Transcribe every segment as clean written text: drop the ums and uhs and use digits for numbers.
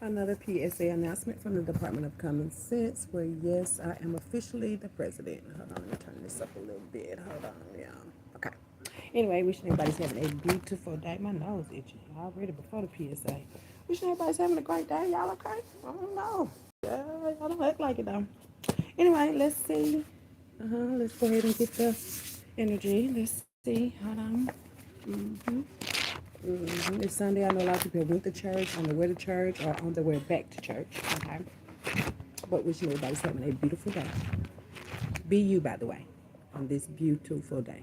Another PSA announcement from the Department of Common Sense where, yes, I am officially the president. Hold on, let me turn this up a little bit. Hold on, yeah. Okay. Anyway, wishing everybody's having a beautiful day. My nose itching already before the PSA. Wishing everybody's having a great day. Y'all okay? I don't know. Y'all don't act like it though. Anyway, let's see. Let's go ahead and get the energy. Let's see. Hold on. It's Sunday. I know a lot of people went to church, on their way to church, or on their way back to church. Okay. But wishing everybody's having a beautiful day. Be you, by the way, on this beautiful day.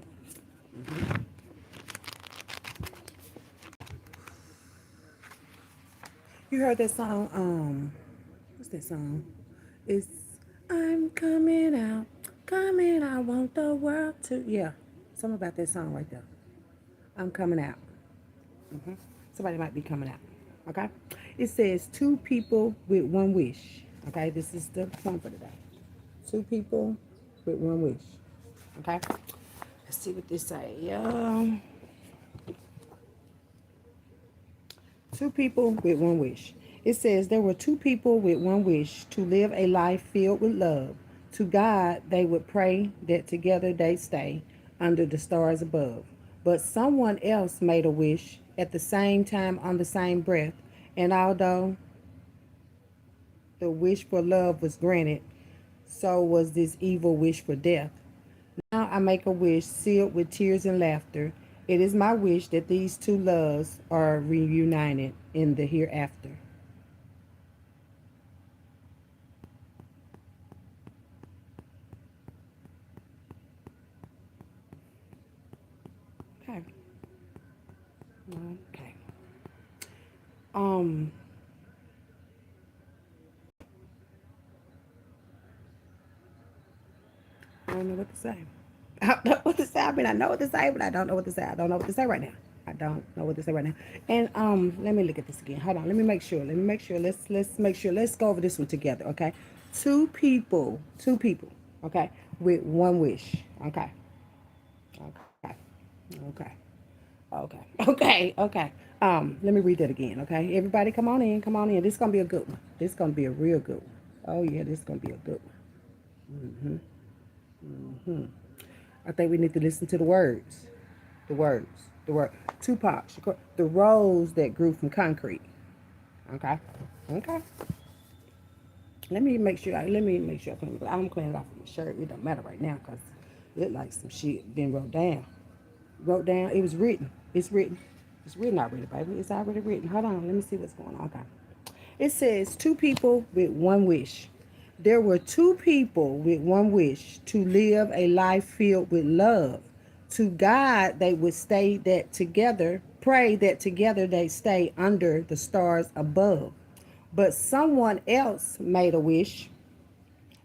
You heard that song? What's that song? It's I'm coming out, coming. I want the world to. Yeah, something about that song right there. I'm coming out. Somebody might be coming out. Okay. It says two people with one wish. Okay, this is the poem for today. Two people with one wish. Okay. Let's see what this say. Two people with one wish. It says there were two people with one wish to live a life filled with love. To God they would pray that together they stay under the stars above. But someone else made a wish at the same time on the same breath, and although the wish for love was granted, so was this evil wish for death. Now I make a wish sealed with tears and laughter. It is my wish that these two loves are reunited in the hereafter. Okay. Okay. Um, I don't know what to say. I don't know what to say. I mean, I know what to say, but I don't know what to say. I don't know what to say right now. I don't know what to say right now. And let me look at this again. Hold on. Let me make sure. Let me make sure. Let's make sure. Let's go over this one together. Okay. Two people. Two people. Okay. With one wish. Okay. Okay. Okay. Okay. Okay. Okay. Let me read that again. Okay. Everybody, come on in. Come on in. This is gonna be a good one. This is gonna be a real good one. Oh yeah, this is gonna be a good one. I think we need to listen to the words. The words. The word. Tupac Shakur. The rose that grew from concrete. Okay. Okay. Let me make sure I clean it. I'm cleaning it off of my shirt. It don't matter right now because it like some shit been wrote down. Wrote down. It was written. It's written. It's written already, baby. It's already written. Hold on. Let me see what's going on. Okay. It says two people with one wish. There were two people with one wish to live a life filled with love. To God, they would stay that together, pray that together they stay under the stars above. But someone else made a wish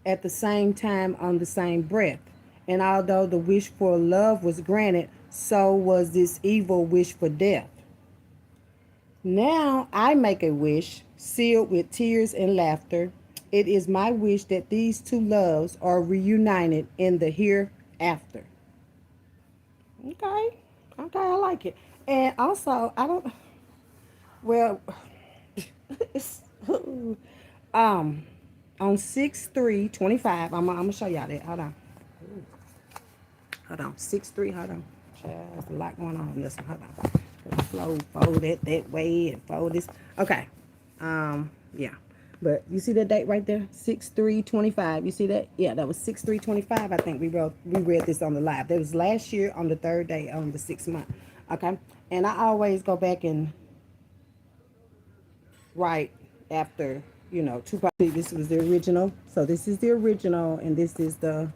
at the same time on the same breath. And although the wish for love was granted, so was this evil wish for death. Now I make a wish, sealed with tears and laughter. It is my wish that these two loves are reunited in the hereafter. Okay, okay, I like it. And also, I don't. Well, it's um on 6/3/25. I'm gonna show y'all that. Hold on. 6/3. Hold on. There's a lot going on in this one. Hold on. Fold that way and fold this. Okay. Yeah. But you see that date right there? 6/3/25. You see that? Yeah, that was 6/3/25. I think we read this on the live. That was last year on the third day on the 6th month. Okay. And I always go back and write after, Tupac. This was the original. So this is the original and this is the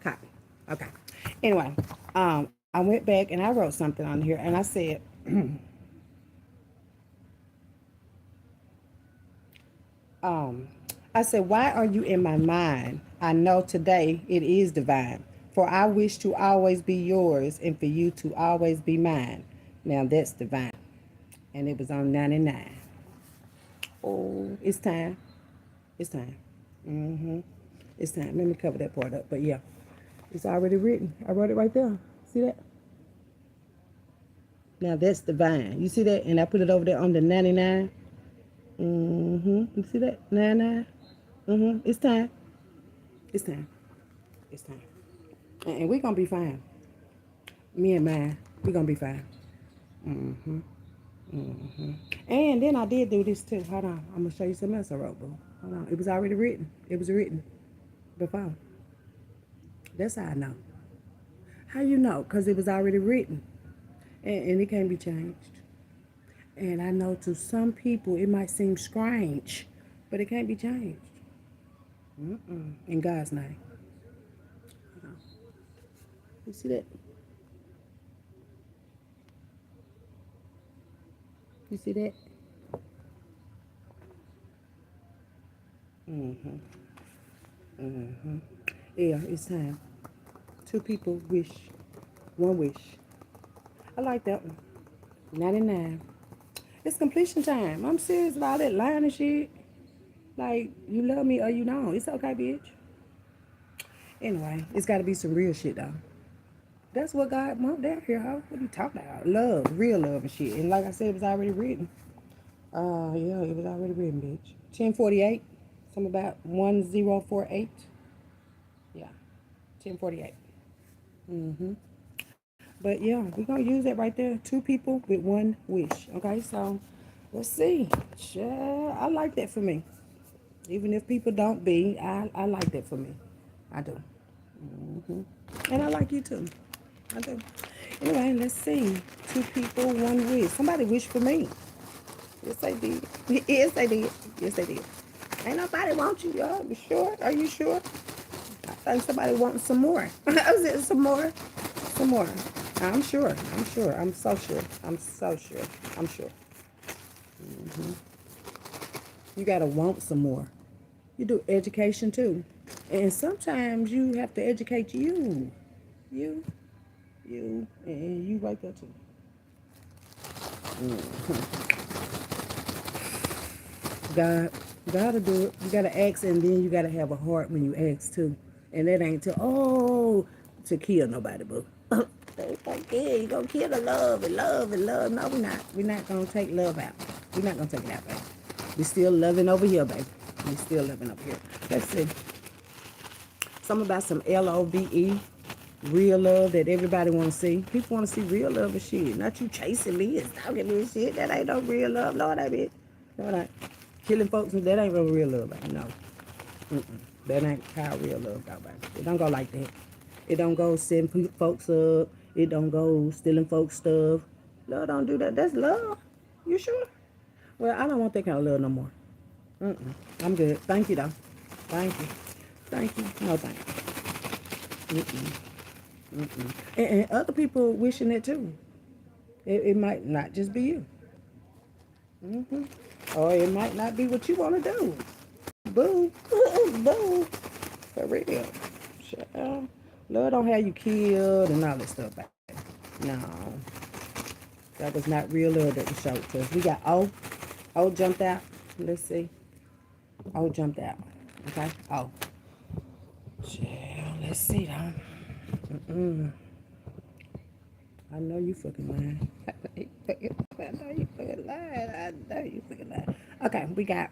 copy. Okay. Anyway, I went back and I wrote something on here and I said, um, I said, why are you in my mind? I know today it is divine. For I wish to always be yours and for you to always be mine. Now that's divine. And it was on 99. Oh, it's time. It's time. It's time. Let me cover that part up. But yeah, it's already written. I wrote it right there. See that? Now that's divine. You see that? And I put it over there on the 99. You see that? 99. It's time. It's time. It's time. And we're gonna be fine. Me and mine, we're gonna be fine. And then I did do this too. Hold on. I'm gonna show you something else I wrote, boo. Hold on. It was already written. It was written before. That's how I know. How you know? Because it was already written. And it can't be changed. And I know to some people it might seem strange, but it can't be changed. In God's name. You see that? You see that? Yeah, it's time. Two people wish. One wish. I like that one. 99. It's completion time. I'm serious about that lying and shit. Like, you love me or you don't. It's okay, bitch. Anyway, it's got to be some real shit, though. That's what God want down here, huh? What are you talking about? Love, real love and shit. And like I said, it was already written. Yeah, it was already written, bitch. 1048. Something about 1048. Yeah, 1048. But yeah, we're going to use that right there. Two people with one wish. Okay, so let's see. Yeah, I like that for me. Even if people don't be, I like that for me. I do. And I like you too. I do. Anyway, let's see. Two people, one wish. Somebody wished for me. Yes, they did. Yes, they did. Yes, they did. Ain't nobody want you, y'all. You sure? Are you sure? I think somebody wants some more. Is it some more? Some more. I'm sure. I'm sure. I'm so sure. I'm so sure. I'm sure. You gotta want some more. You do education too. And sometimes you have to educate you. You. You. And you right there too. God. Gotta do it. You gotta ask and then you gotta have a heart when you ask too. And that ain't to kill nobody, boo. They like, yeah, you gonna kill the love and love and love. No, we're not. We're not gonna take love out. We're not gonna take it out, baby. We still loving over here, baby. We still loving over here. Let's see. Something about some LOVE, real love that everybody want to see. People want to see real love and shit. Not you chasing me and stalking me and shit. That ain't no real love. Lord, that bitch. No, that killing folks, that ain't no real love, baby. No. That ain't how real love go, baby. It don't go like that. It don't go setting folks up. It don't go stealing folks' stuff. Love don't do that. That's love. You sure? Well, I don't want that kind of love no more. I'm good. Thank you, though. Thank you. Thank you. No, thank you. And other people wishing it too. It might not just be you. Or it might not be what you want to do. Boo. Boo. For real. Child. Lord don't have you killed and all that stuff, baby. No. That was not real love that was showed to us. We got O. O jumped out. Let's see. O jumped out. Okay? O. Child, let's see though. I know you fucking lying. I know you fucking lying. I know you fucking lying. Okay, we got.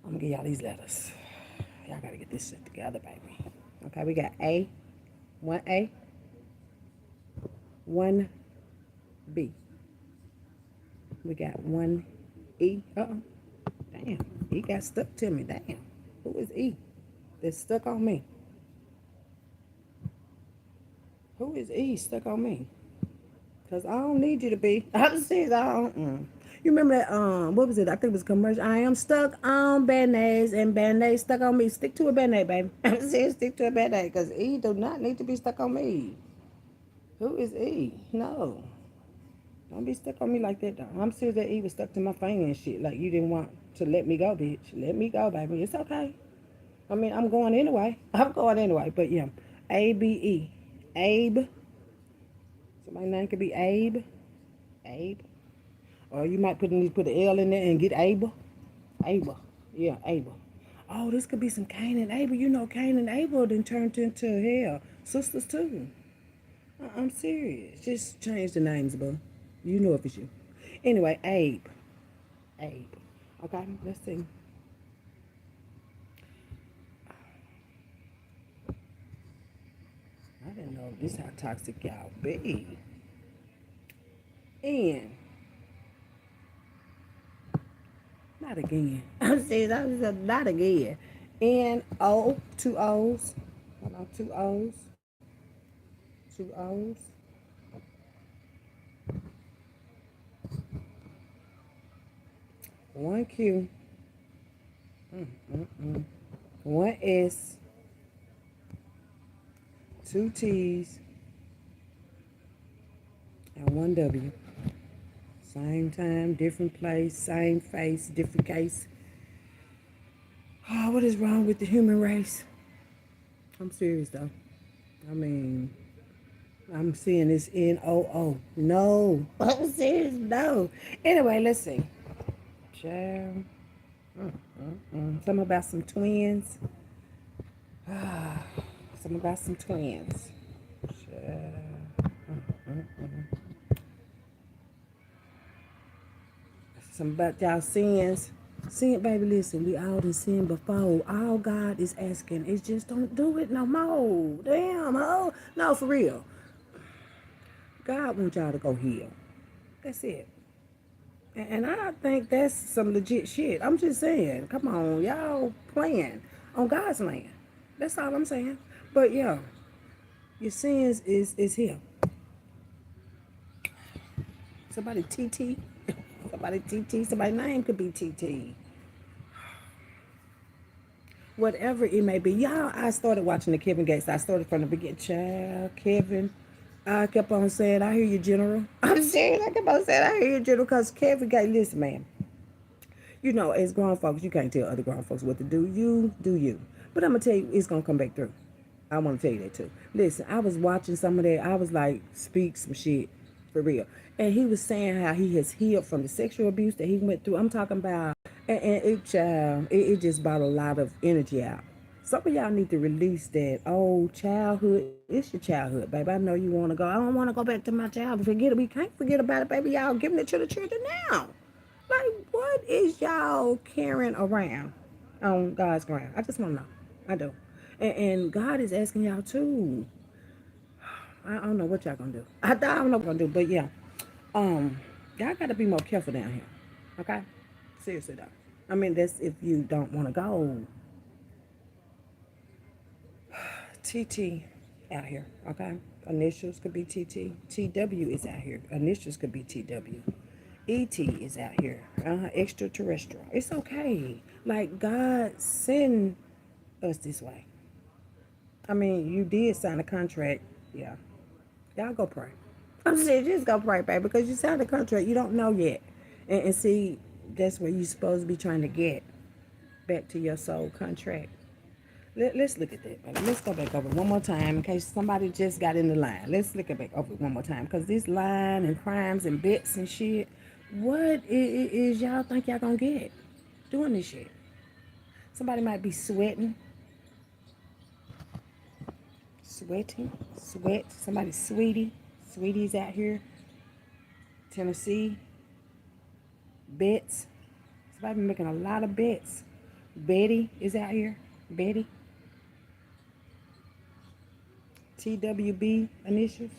I'm gonna give y'all these letters. Y'all gotta get this shit together, baby. Okay, we got A, 1A, 1B. We got 1E. Damn, E got stuck to me. Damn. Who is E? That's stuck on me. Who is E stuck on me? Because I don't need you to be. I'm serious. I don't. You remember that, what was it? I think it was a commercial. I am stuck on Band-Aids and Band-Aids stuck on me. Stick to a Band-Aid, baby. I'm serious. Stick to a Band-Aid because E do not need to be stuck on me. Who is E? No. Don't be stuck on me like that, though. I'm serious that E was stuck to my finger and shit. Like you didn't want to let me go, bitch. Let me go, baby. It's okay. I mean, I'm going anyway. I'm going anyway. But yeah, A-B-E. Abe. Somebody's name could be Abe. Abe. Or you might put an L in there and get Abel. Abel. Yeah, Abel. Oh, this could be some Cain and Abel. You know, Cain and Abel then turned into hell. Sisters too. I'm serious. Just change the names, bro. You know if it's you. Anyway, Abe. Abe. Okay, let's see. I didn't know this how toxic y'all be. And not again. I'm saying that was not again. N O, two O's. Hold on, two O's. Two O's. One Q. One S. Two T's. And one W. Same time, different place, same face, different case. Oh, what is wrong with the human race? I'm serious though. I mean, I'm seeing this NOO. No. I'm serious. No. Anyway, let's see. Child. Something about some twins. Something about some twins. Child. Something about y'all sins. Sin, baby, listen, we all done sinned before. All God is asking is just don't do it no more. Damn, oh. No, for real. God wants y'all to go heal. That's it. And I think that's some legit shit. I'm just saying, come on, y'all playing on God's land. That's all I'm saying. But yeah, your sins is here. Somebody TT. Somebody TT. Somebody's name could be TT. Whatever it may be. Y'all, I started watching the Kevin Gates. I started from the beginning. Child, Kevin. I kept on saying, I hear you, General. I'm serious. I kept on saying, I hear you, General, because Kevin Gates, listen, man. You know, as grown folks, you can't tell other grown folks what to do. You do you. But I'm going to tell you, it's going to come back through. I want to tell you that too. Listen, I was watching some of that. I was like, speak some shit for real. And he was saying how he has healed from the sexual abuse that he went through. I'm talking about, and it just brought a lot of energy out. Some of y'all need to release that old childhood. It's your childhood, baby. I know you want to go. I don't want to go back to my childhood. Forget it. We can't forget about it, baby. Y'all giving it to the children now. Like, what is y'all carrying around on God's ground? I just want to know. I do. And God is asking y'all too. I don't know what y'all gonna do. I don't know what I'm gonna do, but yeah. Y'all gotta be more careful down here. Okay? Seriously though. I mean, that's if you don't want to go. TT out here, okay? Initials could be TT. TW is out here. Initials could be TW. ET is out here. Extraterrestrial. It's okay. Like, God send us this way. I mean, you did sign a contract. Yeah. Y'all go pray. I'm saying just go pray, baby, because you signed a contract. You don't know yet. And see, that's where you're supposed to be trying to get back to your soul contract. Let's look at that, baby. Let's go back over one more time in case somebody just got in the line. Let's look it back over one more time because this line and crimes and bits and shit, what is y'all think y'all gonna get doing this shit? Somebody might be sweating. Sweat. Somebody sweetie. Sweetie's out here. Tennessee. Bets. Somebody making a lot of bets. Betty is out here. Betty. TWB initials.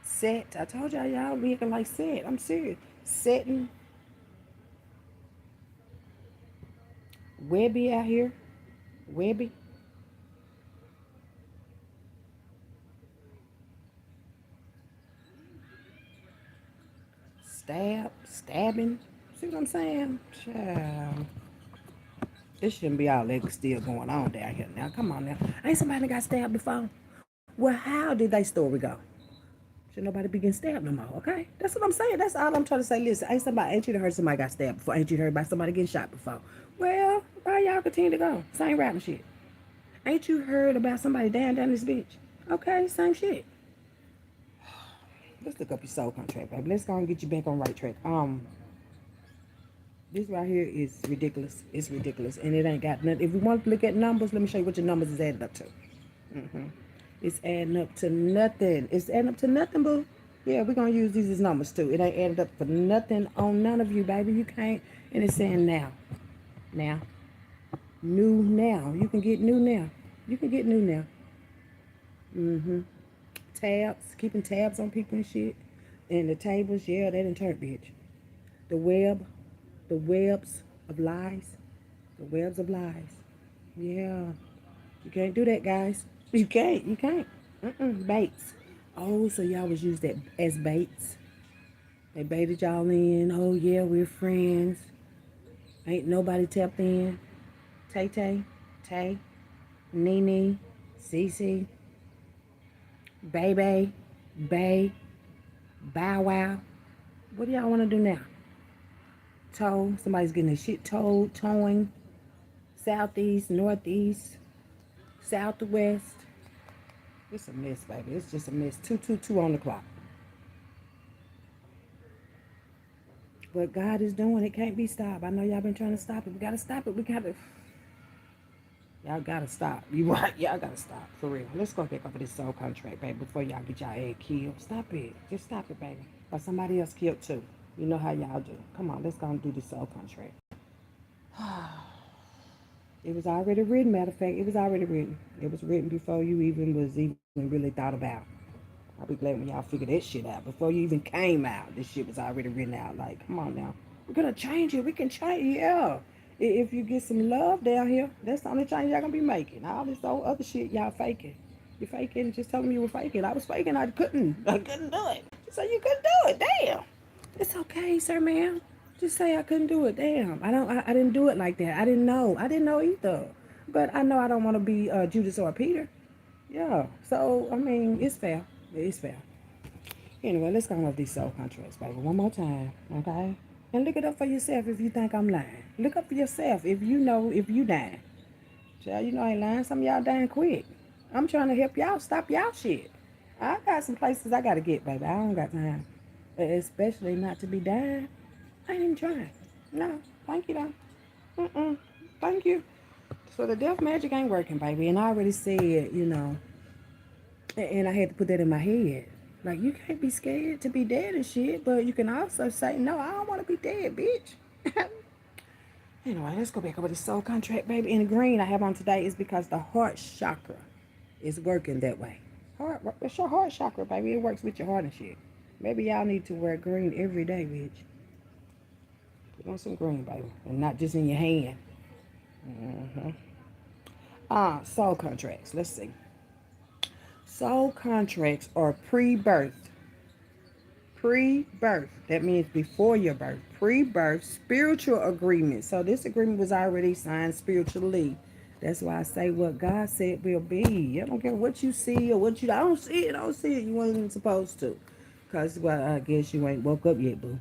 Set. I told y'all looking like set. I'm serious. Setting. Webby out here. Webby. Stabbing. See what I'm saying? Child. This shouldn't be all that still going on down here now. Come on now. Ain't somebody got stabbed before? Well, how did that story go? Should nobody be getting stabbed no more, okay? That's what I'm saying. That's all I'm trying to say. Listen, ain't you heard somebody got stabbed before? Ain't you heard about somebody getting shot before? Well, why y'all continue to go? Same rapping shit. Ain't you heard about somebody dying down this bitch? Okay, same shit. Let's look up your soul contract, baby. Let's go and get you back on right track. This right here is ridiculous. It's ridiculous, and it ain't got nothing. If we want to look at numbers, let me show you what your numbers is adding up to. It's adding up to nothing. It's adding up to nothing, boo. Yeah, we're gonna use these as numbers too. It ain't added up for nothing on none of you, baby. You can't. And it's saying now, now, new now. You can get new now. You can get new now. Mm-hmm. Tabs, keeping tabs on people and shit. And the tables, yeah, that didn't turn, bitch. The web, the webs of lies. The webs of lies. Yeah. You can't do that, guys. You can't. You can't. Baits. Oh, so y'all was used that as baits. They baited y'all in. Oh, yeah, we're friends. Ain't nobody tapped in. Tay Tay, Tay, Nene, Cece, Baby, Bay, Bow Wow. What do y'all want to do now? Toe. Somebody's getting their shit towed, towing. Southeast, northeast, southwest. It's a mess, baby. It's just a mess. 222 on the clock. What God is doing, it can't be stopped. I know y'all been trying to stop it. We gotta stop it. We gotta. Y'all gotta stop. You right? Y'all gotta stop for real. Let's go back over this soul contract, baby. Before y'all get y'all egg killed. Stop it. Just stop it, baby. Or somebody else killed too. You know how y'all do. Come on, let's go and do this soul contract. It was already written. Matter of fact, it was already written. It was written before you even really thought about. I'll be glad when y'all figure that shit out. Before you even came out, this shit was already written out. Like, come on now. We're gonna change it. We can change it. Yeah. If you get some love down here, that's the only change y'all gonna be making. All this old other shit y'all faking. You faking, just telling me you were faking. I was faking, I couldn't do it. So you couldn't do it. Damn. It's okay, sir, ma'am. Just say I couldn't do it. Damn. I didn't do it like that. I didn't know. I didn't know either. But I know I don't want to be Judas or Peter. Yeah. So I mean, it's fair. It's fair. Anyway, let's go over these soul contracts, baby. One more time, okay? And look it up for yourself if you think I'm lying. Look up for yourself if you know if you dying. Child, you know I ain't lying. Some of y'all dying quick. I'm trying to help y'all stop y'all shit. I got some places I gotta get, baby. I don't got time. Especially not to be dying. I ain't even trying. No, thank you though. Thank you. So the death magic ain't working, baby. And I already said, and I had to put that in my head. Like, you can't be scared to be dead and shit, but you can also say, no, I don't want to be dead, bitch. Anyway, let's go back over the soul contract, baby. And the green I have on today is because the heart chakra is working that way. It's your heart chakra, baby. It works with your heart and shit. Maybe y'all need to wear green every day, bitch. Put on some green, baby. And not just in your hand. Soul contracts. Let's see. Soul contracts are pre-birth. Pre-birth. That means before your birth. Pre-birth spiritual agreement. So this agreement was already signed spiritually. That's why I say what God said will be. I don't care what you see or what you I don't see it. I don't see it. You wasn't supposed to. Because, well, I guess you ain't woke up yet, boo.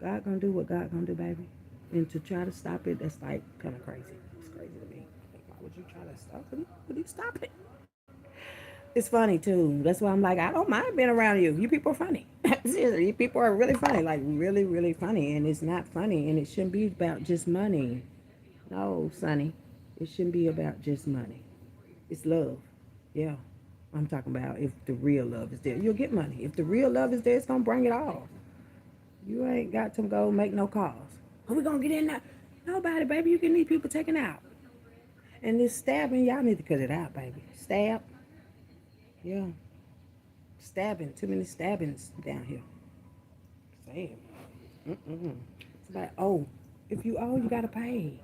God gonna do what God gonna do, baby. And to try to stop it, that's like kind of crazy. It's crazy to me. Like, why would you try to stop it? Would you stop it? It's funny too. That's why I'm like, I don't mind being around you. You people are funny. Seriously, you people are really funny. Like really, really funny. And it's not funny. And it shouldn't be about just money. No, Sonny. It shouldn't be about just money. It's love. Yeah. I'm talking about if the real love is there. You'll get money. If the real love is there, it's gonna bring it all. You ain't got to go make no calls. Are we gonna get in there? Nobody, baby. You can need people taken out. And this stabbing, y'all need to cut it out, baby. Stab. Yeah. Stabbing. Too many stabbings down here. Damn. It's like, oh, if you owe, you gotta pay.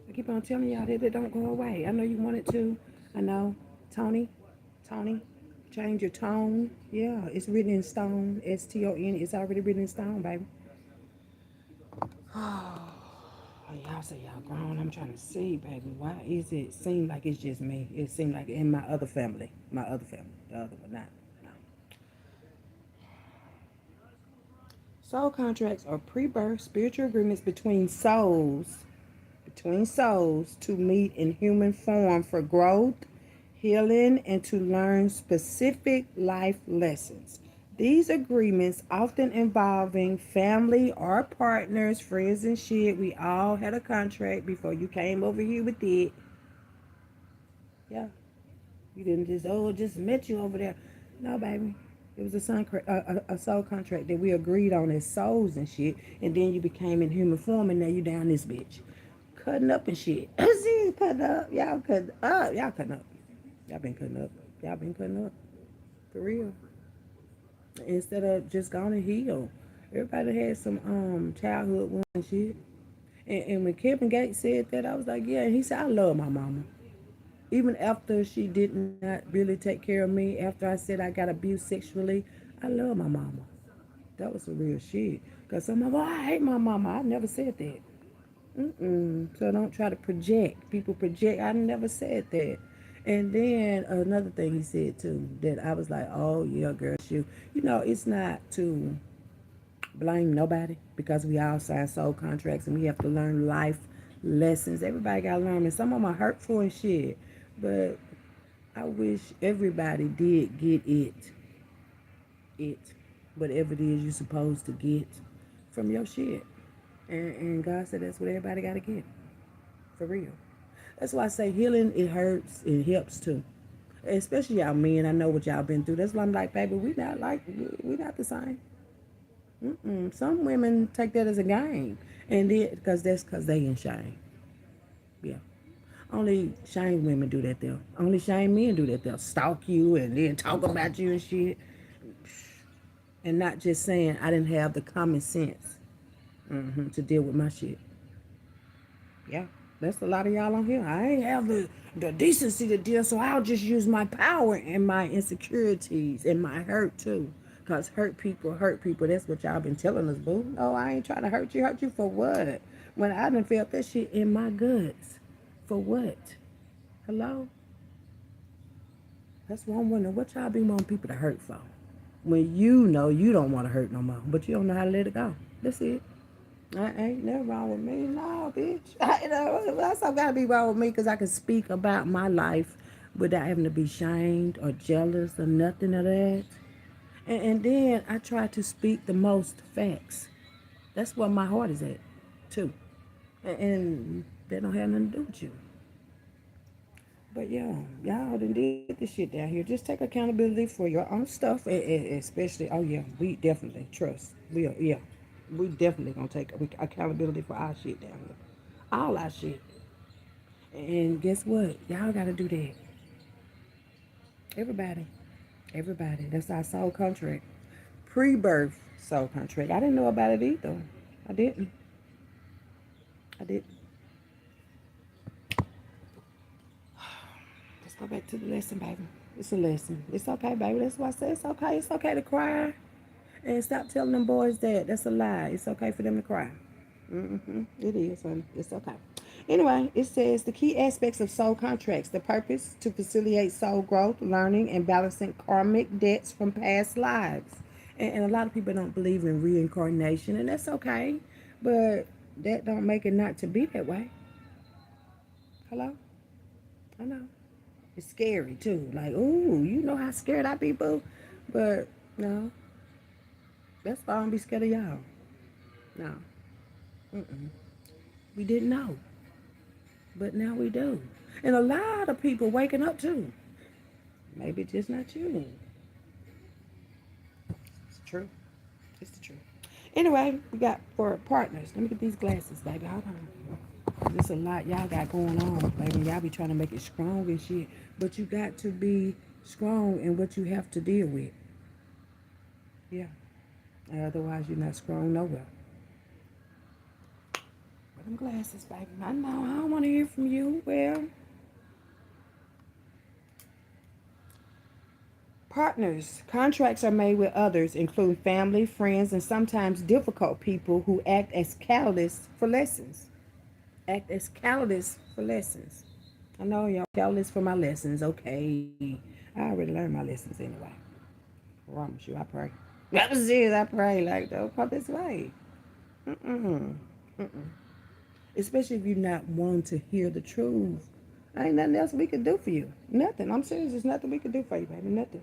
I keep on telling y'all that it don't go away. I know you want it to. I know. Tony, change your tone. Yeah, it's written in stone. STON. It's already written in stone, baby. Oh, y'all say y'all grown. I'm trying to see, baby. Why is it seem like it's just me? It seemed like in my other family. The other one, not. No. Soul contracts are pre-birth spiritual agreements between souls to meet in human form for growth, healing, and to learn specific life lessons. These agreements often involving family or partners, friends and shit. We all had a contract before you came over here with it. Yeah. You didn't just met you over there. No, baby. It was a soul contract that we agreed on as souls and shit. And then you became in human form, and now you down this bitch, cutting up and shit. See, cutting up. Y'all cutting up. Y'all cutting up. Y'all been cutting up. Y'all been cutting up for real. Instead of just going to heal. Everybody had some childhood wounds and shit. And when Kevin Gates said that, I was like, yeah. And he said, I love my mama. Even after she did not really take care of me, after I said I got abused sexually, I love my mama. That was some real shit. Because some of I hate my mama. I never said that. So don't try to project. People project. I never said that. And then another thing he said too, that I was like, oh yeah, girl, you know, it's not to blame nobody because we all sign soul contracts and we have to learn life lessons. Everybody got to learn, and some of them are hurtful and shit. But I wish everybody did get it, whatever it is you're supposed to get from your shit. And God said that's what everybody got to get, for real. That's why I say healing, it hurts, it helps too. Especially y'all men, I know what y'all been through. That's why I'm like, baby, we not the same. Some women take that as a game, and then because they in shame. Yeah. Only shame women do that though. Only shame men do that. They'll stalk you and then talk about you and shit, and not just saying I didn't have the common sense to deal with my shit. Yeah, that's a lot of y'all on here. I ain't have the decency to deal, so I'll just use my power and my insecurities and my hurt too. Cause hurt people hurt people. That's what y'all been telling us, boo. No, I ain't trying to hurt you. Hurt you for what? When I done felt that shit in my guts. For what? Hello? That's what I'm wondering. What y'all be wanting people to hurt for? When you know you don't want to hurt no more, but you don't know how to let it go. That's it. I ain't never wrong with me. No, bitch. That's all gotta be wrong with me because I can speak about my life without having to be shamed or jealous or nothing of that. And then I try to speak the most facts. That's where my heart is at, too. And that don't have nothing to do with you. But yeah, y'all done did this shit down here. Just take accountability for your own stuff, and especially, oh yeah, we definitely trust. We definitely gonna take accountability for our shit down here, all our shit. And guess what? Y'all gotta do that. Everybody, everybody. That's our soul contract, pre-birth soul contract. I didn't know about it either. I didn't. I didn't. Let's go back to the lesson, baby. It's a lesson. It's okay, baby. That's why I say it's okay. It's okay to cry. And stop telling them boys that. That's a lie. It's okay for them to cry. It is, honey. It's okay. Anyway, it says the key aspects of soul contracts. The purpose to facilitate soul growth, learning, and balancing karmic debts from past lives. And a lot of people don't believe in reincarnation, and that's okay. But that don't make it not to be that way. Hello? I know. It's scary too. Like, ooh, you know how scared I be, boo. But no, that's why I don't be scared of y'all. No. We didn't know. But now we do. And a lot of people waking up too. Maybe just not you. It's true. It's the truth. Anyway, we got for partners. Let me get these glasses, baby. Hold on. There's a lot y'all got going on, baby. Y'all be trying to make it strong and shit. But you got to be strong in what you have to deal with. Yeah. Otherwise, you're not strong nowhere. With them glasses, baby. I know. I don't want to hear from you. Well, partners. Contracts are made with others, including family, friends, and sometimes difficult people who act as catalysts for lessons. Act as catalysts for lessons. I know y'all catalysts for my lessons. Okay. I already learned my lessons anyway. I promise you, I pray. That was it. I pray. Like, don't come this way. Especially if you're not wanting to hear the truth. Ain't nothing else we can do for you. Nothing. I'm serious. There's nothing we can do for you, baby. Nothing.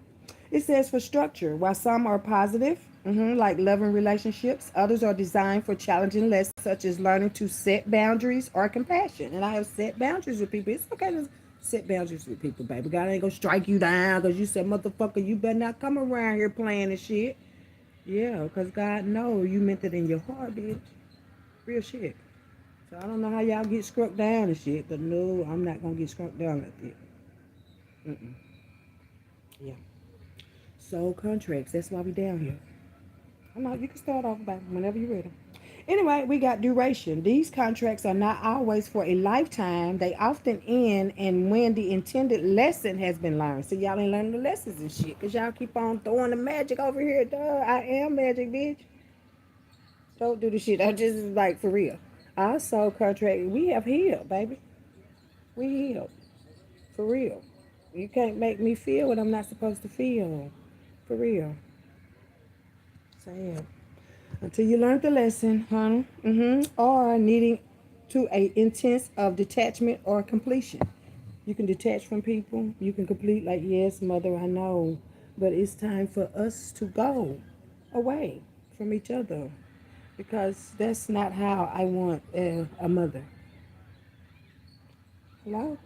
It says for structure, while some are positive, like loving relationships, others are designed for challenging lessons, such as learning to set boundaries or compassion. And I have set boundaries with people. It's okay to Set boundaries with people, baby. God ain't gonna strike you down because you said, motherfucker, you better not come around here playing and shit. Yeah, because God know you meant it in your heart, bitch. Real shit. So I don't know how y'all get struck down and shit, but no, I'm not gonna get struck down like that. Mm-mm. Yeah. Soul contracts. That's why we down here. I'm not. You can start off, baby, whenever you're ready. Anyway, we got duration. These contracts are not always for a lifetime. They often end and when the intended lesson has been learned. So y'all ain't learning the lessons and shit. Cause y'all keep on throwing the magic over here. Duh, I am magic, bitch. Don't do the shit. I just like for real. Our soul contract, we have healed, baby. We healed. For real. You can't make me feel what I'm not supposed to feel. For real. So yeah. Until you learn the lesson, honey. Or needing to a intense of detachment or completion. You can detach from people. You can complete like, yes, mother, I know. But it's time for us to go away from each other. Because that's not how I want a mother. Hello?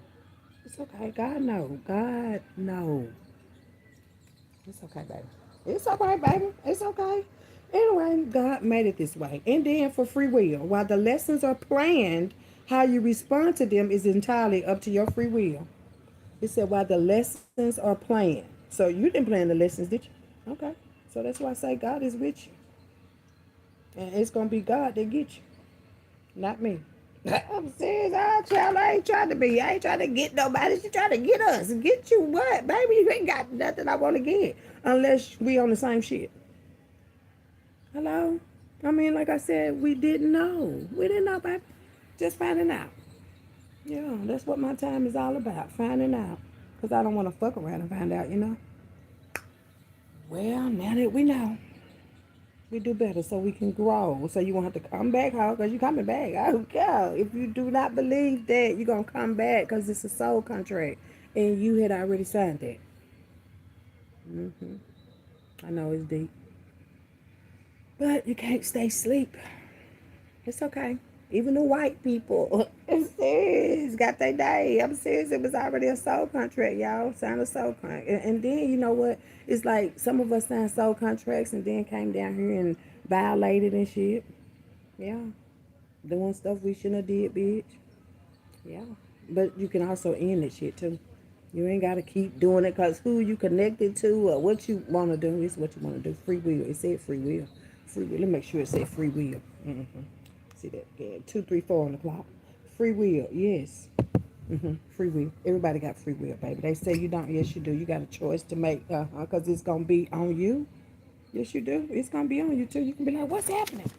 It's okay. God know. God know. It's okay, baby. It's okay, baby. It's okay. Anyway, God made it this way. And then for free will, while the lessons are planned, how you respond to them is entirely up to your free will. It said while the lessons are planned. So you didn't plan the lessons, did you? Okay. So that's why I say God is with you. And it's going to be God that gets you, not me. I'm serious. I ain't trying to be. I ain't trying to get nobody. She trying to get us. Get you what? Baby, you ain't got nothing I want to get. Unless we on the same shit. Hello? I mean, like I said, we didn't know. We didn't know, baby. Just finding out. Yeah, that's what my time is all about. Finding out. Because I don't want to fuck around and find out, you know? Well, now that we know, we do better so we can grow. So you won't have to come back, huh? Because you're coming back. I don't care. If you do not believe that, you're going to come back because it's a soul contract. And you had already signed that. I know it's deep. But you can't stay asleep. It's okay. Even the white people, I'm serious, got their day. I'm serious. It was already a soul contract, y'all. Signed a soul contract. And then, you know what? It's like some of us signed soul contracts and then came down here and violated and shit. Yeah. Doing stuff we shouldn't have did, bitch. Yeah. But you can also end that shit, too. You ain't got to keep doing it because who you connected to or what you want to do is what you want to do. Free will. It said free will. Free will. Let me make sure it said free will. See that? Yeah, 2, 3, 4 on the clock. Free will. Yes. Free will. Everybody got free will, baby. They say you don't. Yes, you do. You got a choice to make because it's going to be on you. Yes, you do. It's going to be on you, too. You can be like, what's happening?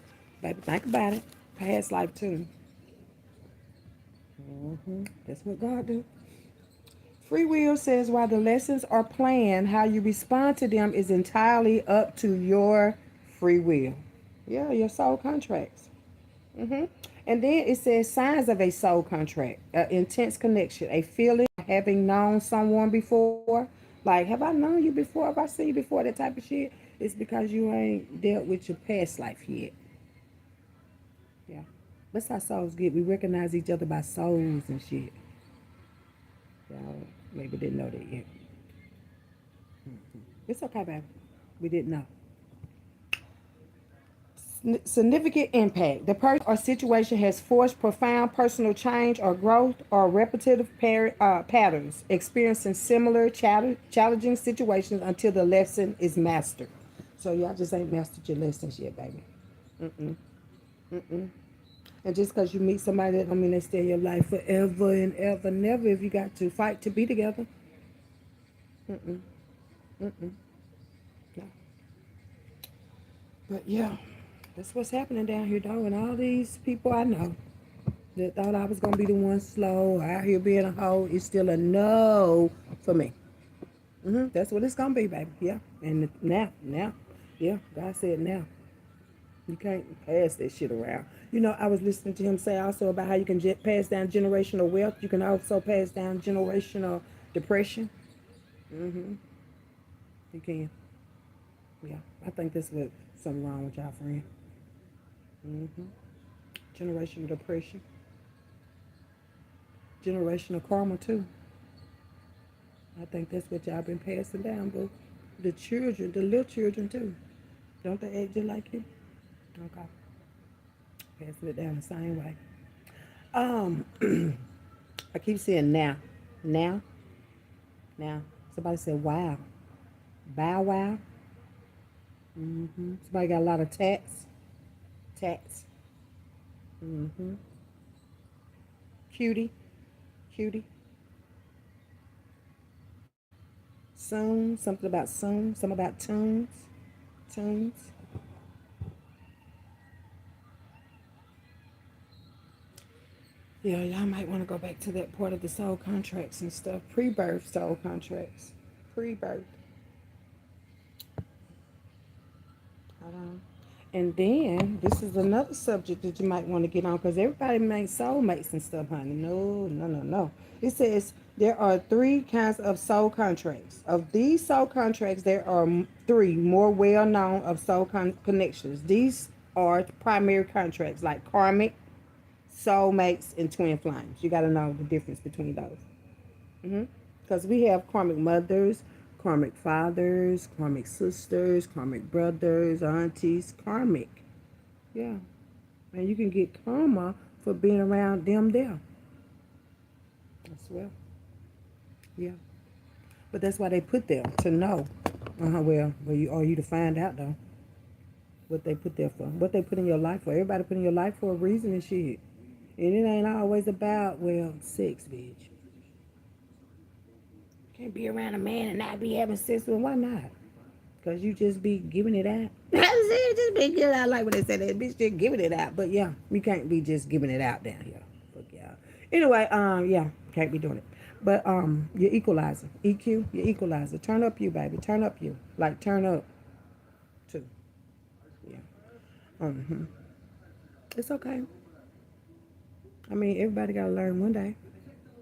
Baby, think about it. Past life, too. That's what God do. Free will says while the lessons are planned, how you respond to them is entirely up to your free will. Yeah, your soul contracts. And then it says signs of a soul contract, intense connection, a feeling of having known someone before. Like, have I known you before? Have I seen you before? That type of shit. It's because you ain't dealt with your past life yet. Yeah. That's how souls get. We recognize each other by souls and shit. Y'all maybe didn't know that yet. It's okay, baby. We didn't know. Significant impact. The person or situation has forced profound personal change or growth or repetitive patterns, experiencing similar challenging situations until the lesson is mastered. So y'all just ain't mastered your lessons yet, baby. And just because you meet somebody that don't mean they stay in your life forever and ever, never. If you got to fight to be together, no. But yeah, that's what's happening down here, though. And all these people I know that thought I was gonna be the one slow out here being a hoe is still a no for me. That's what it's gonna be, baby. Yeah. And now, yeah. God said now. You can't pass that shit around. You know, I was listening to him say also about how you can pass down generational wealth. You can also pass down generational depression. You can. Yeah. I think that's what something wrong with y'all, friend. Generational depression. Generational karma too. I think that's what y'all been passing down, boo. The children, the little children too. Don't they act just like you? Okay. Passing it down the same way. Um, I keep saying now. Now. Now. Somebody said wow. Bow wow. Somebody got a lot of tats. Tats. Cutie. Cutie. Soon. Something about soon. Something about tunes. Tunes. Yeah, y'all might want to go back to that part of the soul contracts and stuff. Pre-birth soul contracts. Pre-birth. Hold on. And then this is another subject that you might want to get on because everybody makes soulmates and stuff, honey. No, no, no, no. It says there are three kinds of soul contracts. Of these soul contracts, there are three more well known of soul connections. These are primary contracts like karmic, soulmates, and twin flames. You got to know the difference between those. Because we have karmic mothers, karmic fathers, karmic sisters, karmic brothers, aunties, karmic. Yeah. And you can get karma for being around them there as well. Yeah. But that's why they put there to know. Well, you are you to find out though what they put there for, what they put in your life for. Everybody put in your life for a reason and shit. And it ain't always about sex, bitch. Can't be around a man and not be having sex with him. Why not? Because you just be giving it out. I said, just be giving it out. Like when they said that bitch just giving it out. But yeah, we can't be just giving it out down here. Fuck y'all. Anyway, yeah, can't be doing it. But your equalizer. EQ, your equalizer. Turn up you, baby. Turn up you. Like turn up too. Yeah. Mm-hmm. It's okay. I mean, everybody gotta learn one day.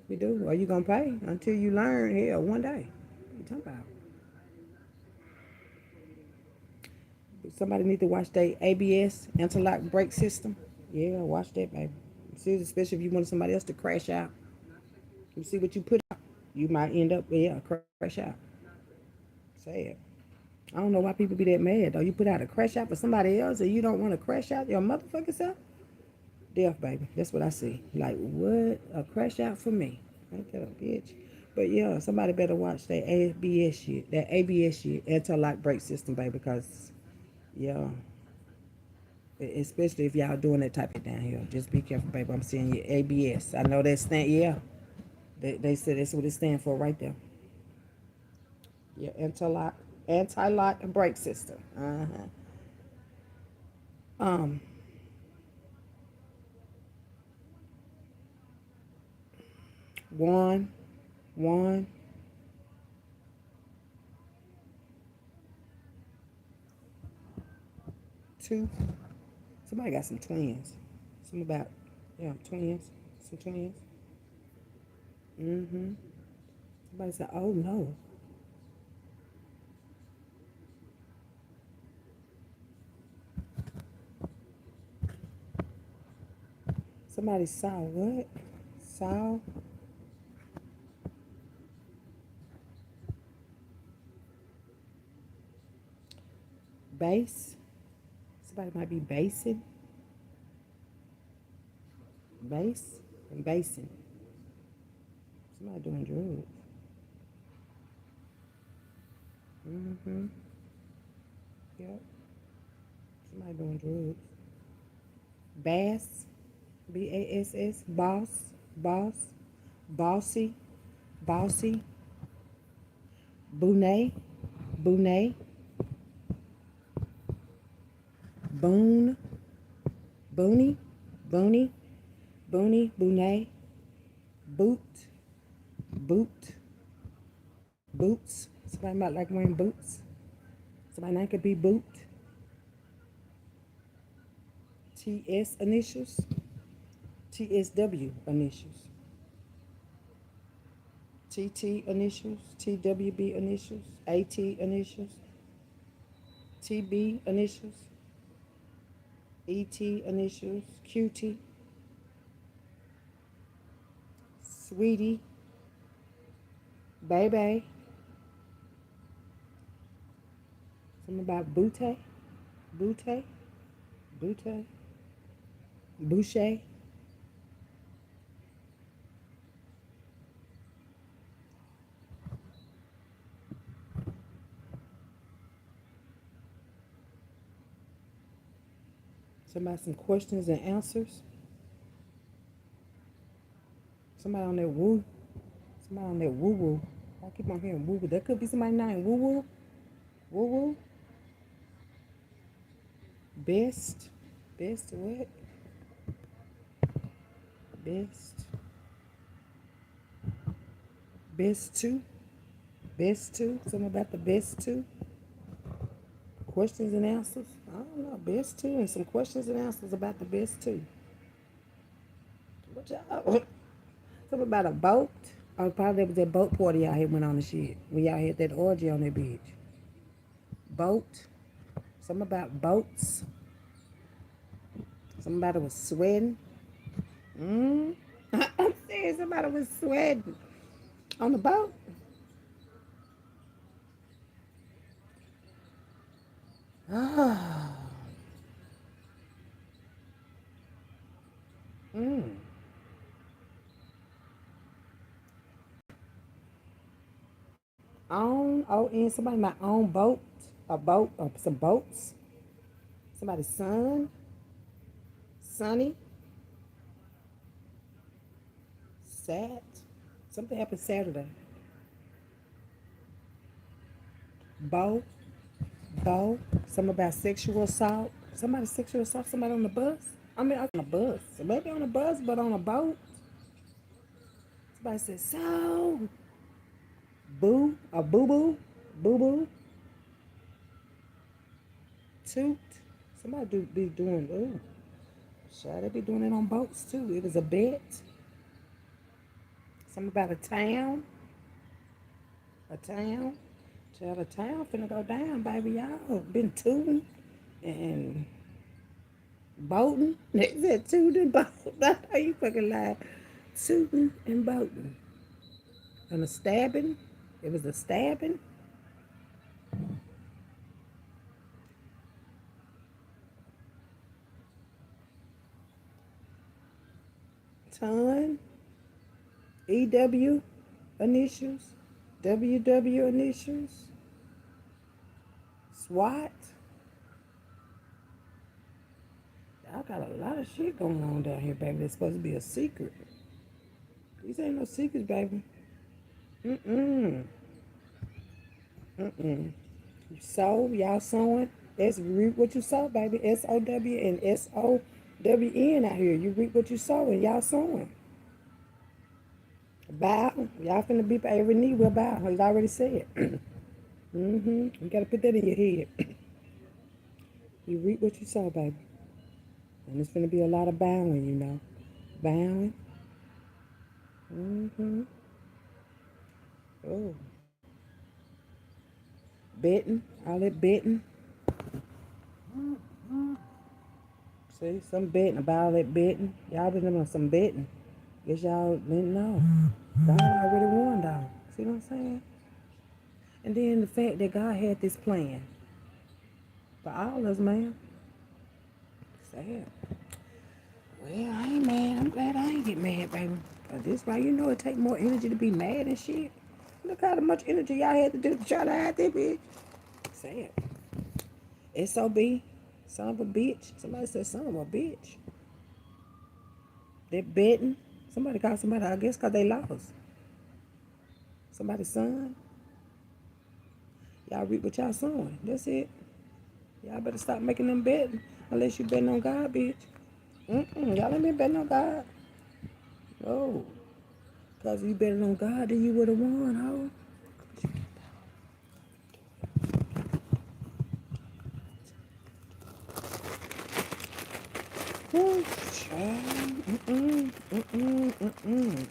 We do. Or you gonna pay until you learn here one day. What you talking about? Somebody need to watch their ABS, interlock brake system. Yeah, watch that, baby. See, especially if you want somebody else to crash out. You see what you put out, you might end up, crash out. Sad. I don't know why people be that mad, though. You put out a crash out for somebody else and you don't want to crash out your motherfucking self? Death, baby. That's what I see. Like, what? A crash out for me. Ain't that a bitch? But yeah, somebody better watch that ABS shit, interlock brake system, baby, because, yeah. Especially if y'all doing that type of down here. Just be careful, baby. I'm saying your ABS. I know that stand. Yeah, they said that's what it stands for right there. Your anti-lock and brake system. Um, one, one, two. Somebody got some twins. Some about twins. Some twins. Mm-hmm. Somebody said, "Oh no." Somebody saw what? Saw base. Somebody might be basing, base, and basing. Somebody doing drugs. Mm-hmm. Yep. Somebody doing drugs. Bass. BASS. Boss. Boss. Bossy. Bossy. Boone. Boone. Boone. Booney. Booney. Booney. Boone. Boot. Boot. Boots. Somebody might like wearing boots. Somebody might could be boot. TS initials. TSW initials. TT initials. TWB initials. AT initials. TB initials. ET initials. QT. Sweetie. Baby. Something about Butte. Butte. Butte. Boucher. Somebody some questions and answers. Somebody on that woo. Somebody on that woo woo. I keep on hearing woo woo. That could be somebody named woo woo. Woo woo. Best. Best what? Best. Best two. Best two. Something about the best two. Questions and answers. I don't know. Best two and some questions and answers about the best two. What y'all? Something about a boat. Oh, probably that was that boat party y'all had went on the shit. When y'all had that orgy on that beach. Boat. Something about boats. Somebody was sweating. I'm serious. Somebody was sweating on the boat. Ah. Mm. In somebody my own boat. A boat. Some boats. Somebody's son. Sunny. Sat. Something happened Saturday. Bo. Bo. Something about sexual assault. Somebody sexual assault somebody on the bus. I mean, on a bus. So maybe on a bus, but on a boat. Somebody said, so. Boo. A boo boo. Boo boo. Toot. Somebody be doing, ooh. Sure, they be doing it on boats too. It was a bet. Something about a town. A town. Child, a town finna go down, baby. Y'all been tooting and boating. They said tooting and boating. How you fucking lie? Tooting and boating. And a stabbing. It was a stabbing. Ton. EW initials. WW initials. SWAT. Y'all got a lot of shit going on down here, baby. That's supposed to be a secret. These ain't no secrets, baby. Mm-mm. Mm-mm. You sow, y'all sowing. That's reap what you sow, baby. SOW and SOWN out here. You reap what you sow and y'all sowing. Bow. Y'all finna be every knee will bow. He's already said. You gotta put that in your head. You reap what you sow, baby. And it's gonna be a lot of bowing, you know. Bowing. Oh. Betting. All that betting. See, some betting about all that betting. Y'all been doing some betting. Guess y'all didn't know. God already won, though. See what I'm saying? And then the fact that God had this plan for all of us, man. Sad. Well, I ain't mad. I'm glad I ain't get mad, baby. But this why you know it take more energy to be mad and shit. Look how much energy y'all had to do to try to hide that bitch. Sad. SOB. Son of a bitch. Somebody said son of a bitch. They're betting. Somebody called somebody, I guess, because they lost. Somebody's son. Y'all reap what y'all sowing. That's it. Y'all better stop making them betting. Unless you betting on God, bitch. Y'all ain't been betting on God. No. Because if you betting on God, then you would have won, ho. Oh, child.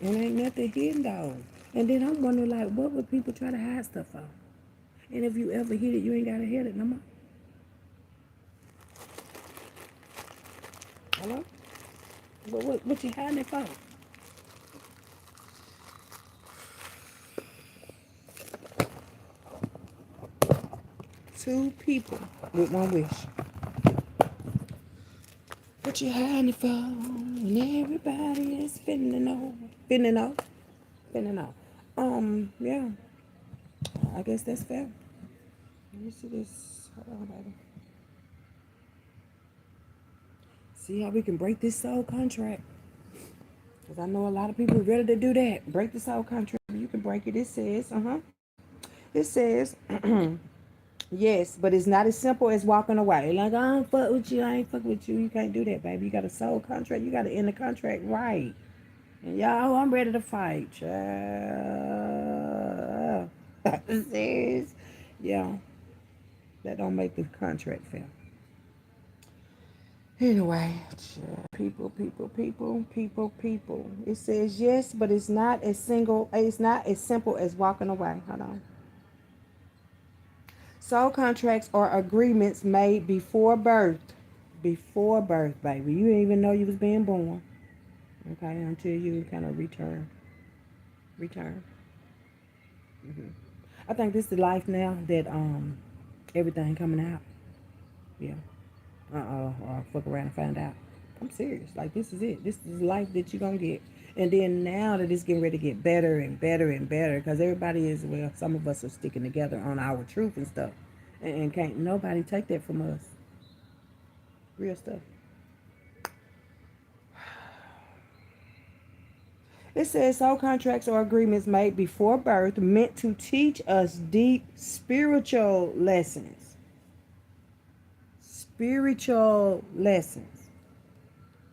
It ain't nothing hidden, though. And then I'm wondering, like, what would people try to hide stuff for? And if you ever hit it, you ain't got to hit it no more. Hello? What you hiding it for? two people with one wish. Put your hand on the phone and everybody is finna know. Finna know. Finna know. Yeah. I guess that's fair. Let me see this. Hold on, baby. See how we can break this soul contract. Because I know a lot of people are ready to do that. Break the soul contract. You can break it. It says, It says, yes, but it's not as simple as walking away. Like, I don't fuck with you. I ain't fuck with you. You can't do that, baby. You got a soul contract. You got to end the contract right. And y'all, I'm ready to fight. Serious. Yeah, that don't make the contract fair. Anyway, people. It says yes, but it's not as single. It's not as simple as walking away. Hold on. Soul contracts are agreements made before birth. Before birth, baby. You didn't even know you was being born. Okay, until you kind of return. I think this is the life now that everything coming out. Yeah. Or fuck around and find out. I'm serious. Like, this is it. This is the life that you're gonna get. And then now that it's getting ready to get better and better and better, because everybody is, well, some of us are sticking together on our truth and stuff. And can't nobody take that from us. Real stuff. It says soul contracts or agreements made before birth meant to teach us deep spiritual lessons. Spiritual lessons.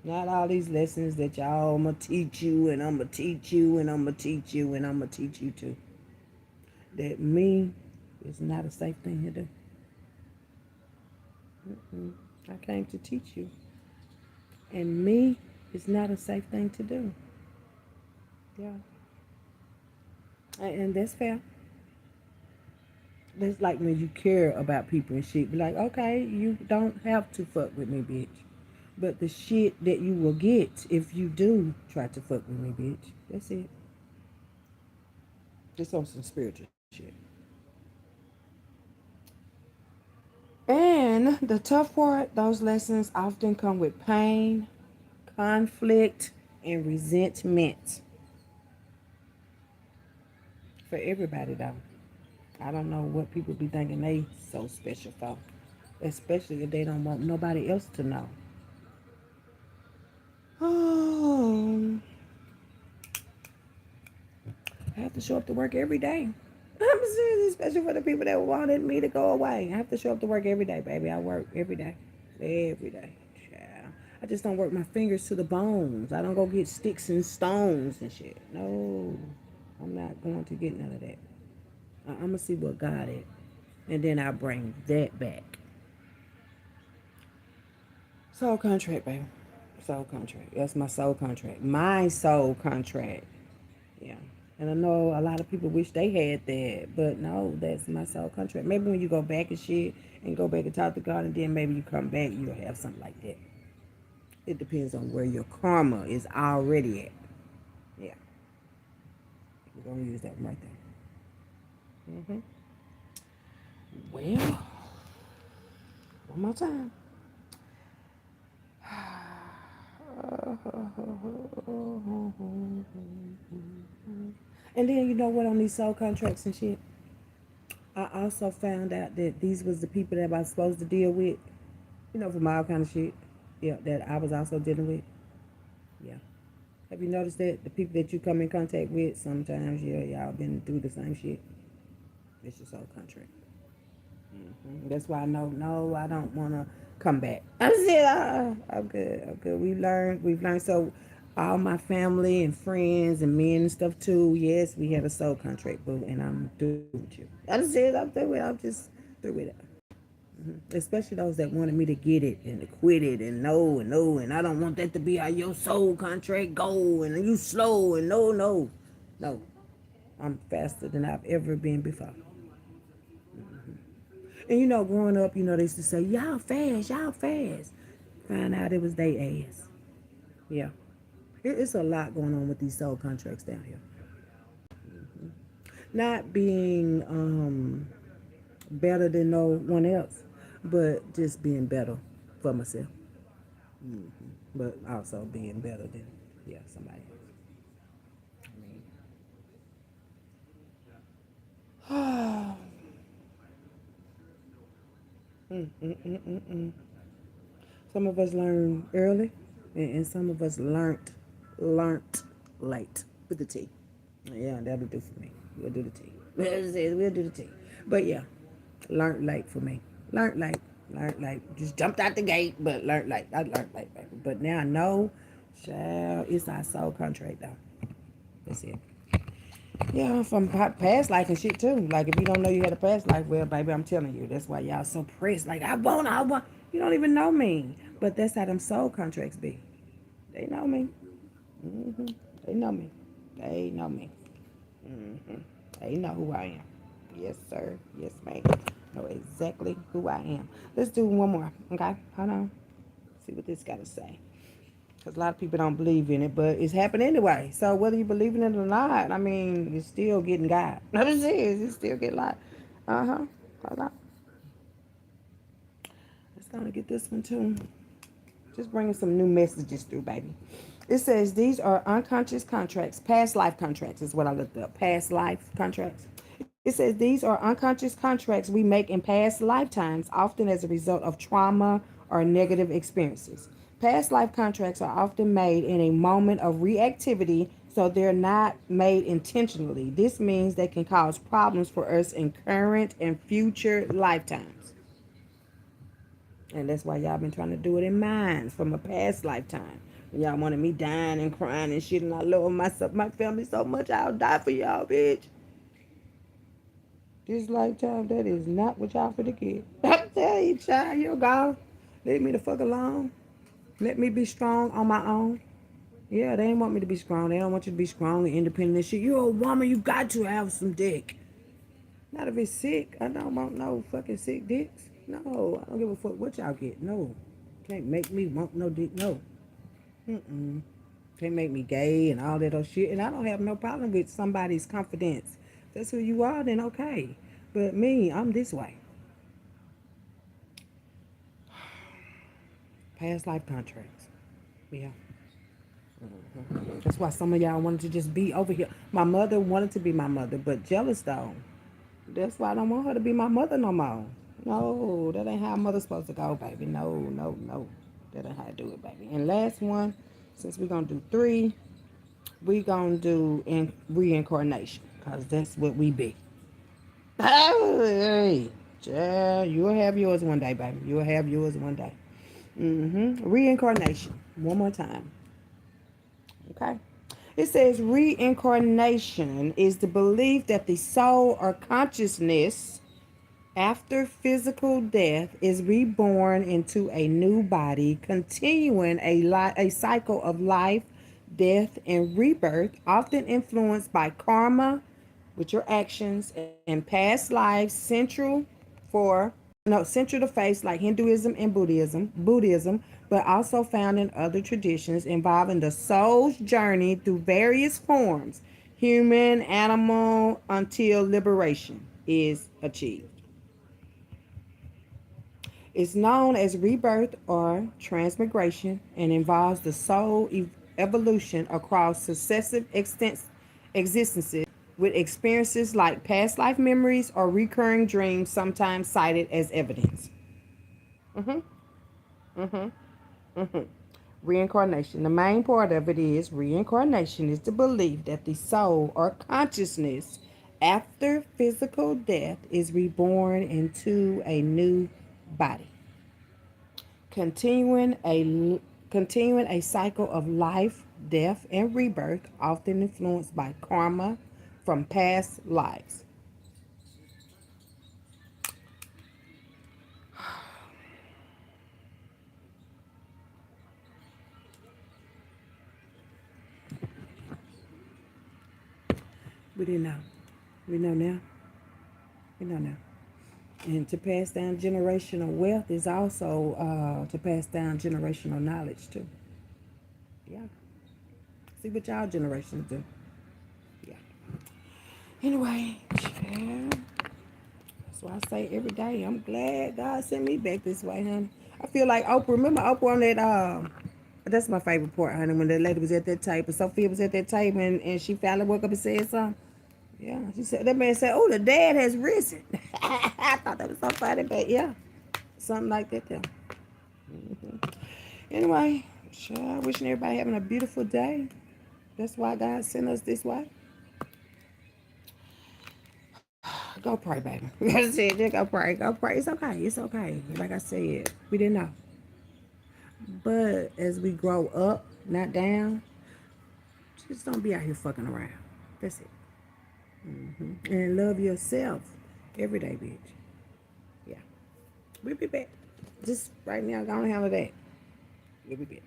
Not all these lessons that y'all, I'm going to teach you and I'm going to teach you and I'm going to teach you and I'm going to teach you too. That me is not a safe thing to do. I came to teach you. And me is not a safe thing to do. Yeah. And that's fair. That's like when you care about people and shit. Be like, okay, you don't have to fuck with me, bitch. But the shit that you will get if you do try to fuck with me, bitch. That's it. Just on some spiritual shit. And the tough part, those lessons often come with pain, conflict, and resentment. For everybody, though. I don't know what people be thinking they so special for. Especially if they don't want nobody else to know. Oh, I have to show up to work every day. I'm serious, especially for the people that wanted me to go away. I have to show up to work every day, baby. I work every day. Every day. Yeah. I just don't work my fingers to the bones. I don't go get sticks and stones and shit. No. I'm not going to get none of that. I'm going to see what God is. And then I'll bring that back. Soul contract, baby. Soul contract. That's my soul contract. My soul contract. Yeah. And I know a lot of people wish they had that, but no, that's my soul contract. Maybe when you go back and shit and go back and talk to God and then maybe you come back, you'll have something like that. It depends on where your karma is already at. Yeah. We're going to use that one right there. Well, one more time. And then you know what, on these soul contracts and shit, I also found out that these was the people that I was supposed to deal with, from all kind of shit. Yeah, that I was also dealing with. Yeah. Have you noticed that the people that you come in contact with, sometimes, yeah, y'all been through the same shit? It's your soul contract. That's why I know, no, I don't want to come back. I said, I'm good. I'm good. We've learned. So, all my family and friends and men and stuff too, yes, we have a soul contract, boo, and I'm through with you. I said, I'm through with it. I'm just through with it. Especially those that wanted me to get it and to quit it and no, and I don't want that to be how your soul contract go and you slow and no. I'm faster than I've ever been before. And growing up, they used to say, y'all fast, y'all fast. Find out it was they ass. Yeah. It's a lot going on with these soul contracts down here. Not being better than no one else, but just being better for myself. But also being better than somebody else. Some of us learn early, and some of us learnt late with the T. Yeah, that'll do for me. We'll do the T. We'll do the T. But yeah, learned late for me. Learned late. Learned late. Just jumped out the gate, but learned late. I learned late, baby. But now I know, child, it's our soul contract, though. That's it. Yeah, from past life and shit, too. Like, if you don't know you had a past life, well, baby, I'm telling you, that's why y'all so pressed. Like, I want. You don't even know me. But that's how them soul contracts be. They know me. hmm They know me. They know me. hmm They know who I am. Yes, sir. Yes, ma'am. Know exactly who I am. Let's do one more. Okay? Hold on. See what this got to say. Because a lot of people don't believe in it, but it's happening anyway. So whether you believe in it or not, I mean, you're still getting God. What it is, you still get life. Uh-huh. Hold on. Let's go and get this one too. Just bringing some new messages through, baby. It says these are unconscious contracts. Past life contracts is what I looked up. Past life contracts. It says these are unconscious contracts we make in past lifetimes, often as a result of trauma or negative experiences. Past life contracts are often made in a moment of reactivity, so they're not made intentionally. This means they can cause problems for us in current and future lifetimes. And that's why y'all been trying to do it in mine from a past lifetime. When y'all wanted me dying and crying and shit, and I love myself, my family so much, I'll die for y'all, bitch. This lifetime, that is not what y'all finna get. I tell you, child, you're gone. Leave me the fuck alone. Let me be strong on my own. Yeah, they ain't want me to be strong. They don't want you to be strong and independent and shit. You're a woman, you got to have some dick. Not if it's sick. I don't want no fucking sick dicks. No, I don't give a fuck what y'all get. No. Can't make me want no dick. No. Mm-mm. Can't make me gay and all that other shit. And I don't have no problem with somebody's confidence. If that's who you are, then okay. But me, I'm this way. Past life contracts. Yeah. That's why some of y'all wanted to just be over here. My mother wanted to be my mother, but jealous though. That's why I don't want her to be my mother no more. No, that ain't how a mother's supposed to go, baby. No, no, no. That ain't how I do it, baby. And last one, since we're going to do three, we going to do reincarnation because that's what we be. Hey, yeah, you'll have yours one day, baby. You'll have yours one day. Reincarnation. One more time. Okay. It says reincarnation is the belief that the soul or consciousness after physical death is reborn into a new body, continuing a cycle of life, death, and rebirth, often influenced by karma, with your actions and past lives, central to faiths like Hinduism and Buddhism, but also found in other traditions involving the soul's journey through various forms, human, animal, until liberation is achieved. It's known as rebirth or transmigration and involves the soul evolution across successive existences with experiences like past life memories or recurring dreams sometimes cited as evidence. hmm hmm hmm Reincarnation. The main part of it is reincarnation is the belief that the soul or consciousness after physical death is reborn into a new body, continuing a continuing a cycle of life, death, and rebirth, often influenced by karma from past lives. We didn't know. We know now. We know now. And to pass down generational wealth is also to pass down generational knowledge too. Yeah. See what y'all generations do. Yeah. Anyway, yeah. That's why I say every day, I'm glad God sent me back this way, honey. I feel like Oprah. Remember Oprah on that, that's my favorite part, honey, when the lady was at that table. Sophia was at that table and she finally woke up and said something. Yeah, she said, that man said, oh, the dead has risen. I thought that was so funny, but yeah, something like that there. Anyway, sure, wishing everybody having a beautiful day. That's why God sent us this way. Go pray, baby. I said, just go pray. Go pray. It's okay. It's okay. Like I said, we didn't know. But as we grow up, not down, just don't be out here fucking around. That's it. And love yourself every day, bitch. Yeah. We'll be back. Just right now, gonna handle that. We'll be back.